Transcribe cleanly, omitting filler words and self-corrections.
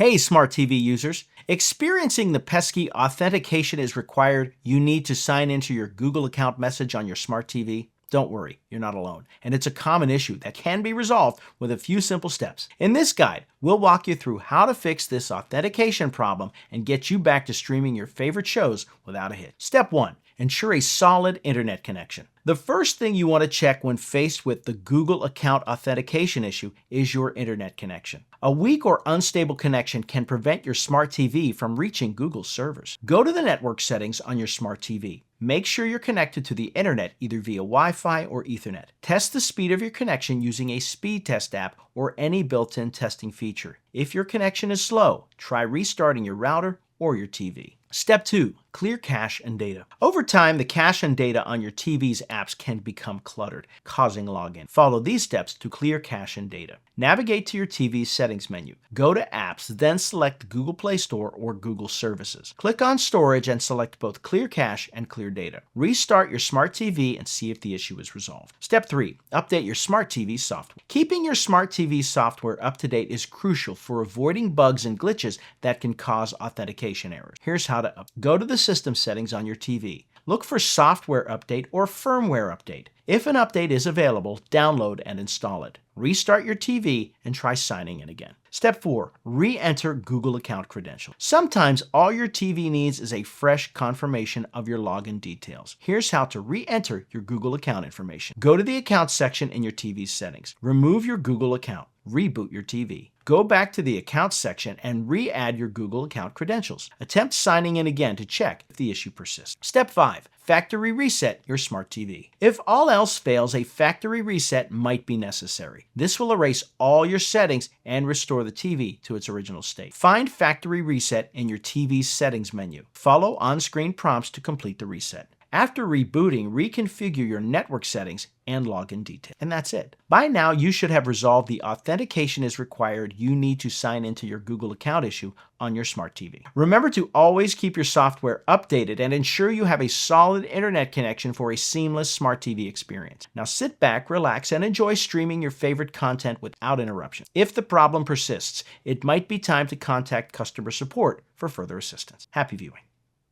Hey, smart TV users! Experiencing the pesky authentication is required. You need to sign into your Google account message on your smart TV. Don't worry, you're not alone, and it's a common issue that can be resolved with a few simple steps. In this guide, we'll walk you through how to fix this authentication problem and get you back to streaming your favorite shows without a hitch. Step 1. Ensure a solid internet connection. The first thing you want to check when faced with the Google account authentication issue is your internet connection. A weak or unstable connection can prevent your smart TV from reaching Google's servers. Go to the network settings on your smart TV. Make sure you're connected to the internet either via Wi-Fi or Ethernet. Test the speed of your connection using a speed test app or any built-in testing feature. If your connection is slow, try restarting your router or your TV. Step 2. Clear cache and data. Over time, the cache and data on your TV's apps can become cluttered, causing login. Follow these steps to clear cache and data. Navigate to your TV's settings menu. Go to Apps, then select Google Play Store or Google Services. Click on Storage and select both Clear Cache and Clear Data. Restart your smart TV and see if the issue is resolved. Step 3. Update your smart TV software. Keeping your smart TV software up to date is crucial for avoiding bugs and glitches that can cause authentication errors. Here's how to go to the system settings on your TV. Look for Software Update or Firmware Update. If an update is available, download and install it. Restart your TV and try signing in again. Step 4. Re-enter Google account credentials. Sometimes all your TV needs is a fresh confirmation of your login details. Here's how to re-enter your Google account information. Go to the Account section in your TV's settings. Remove your Google account. Reboot your TV. Go back to the Accounts section and re-add your Google account credentials. Attempt signing in again to check if the issue persists. Step 5. Factory reset your smart TV. If all else fails, a factory reset might be necessary. This will erase all your settings and restore the TV to its original state. Find Factory Reset in your TV's settings menu. Follow on-screen prompts to complete the reset. After rebooting, reconfigure your network settings and login details. And that's it. By now, you should have resolved the authentication is required you need to sign into your Google account issue on your smart TV. Remember to always keep your software updated and ensure you have a solid internet connection for a seamless smart TV experience. Now sit back, relax, and enjoy streaming your favorite content without interruption. If the problem persists, it might be time to contact customer support for further assistance. Happy viewing.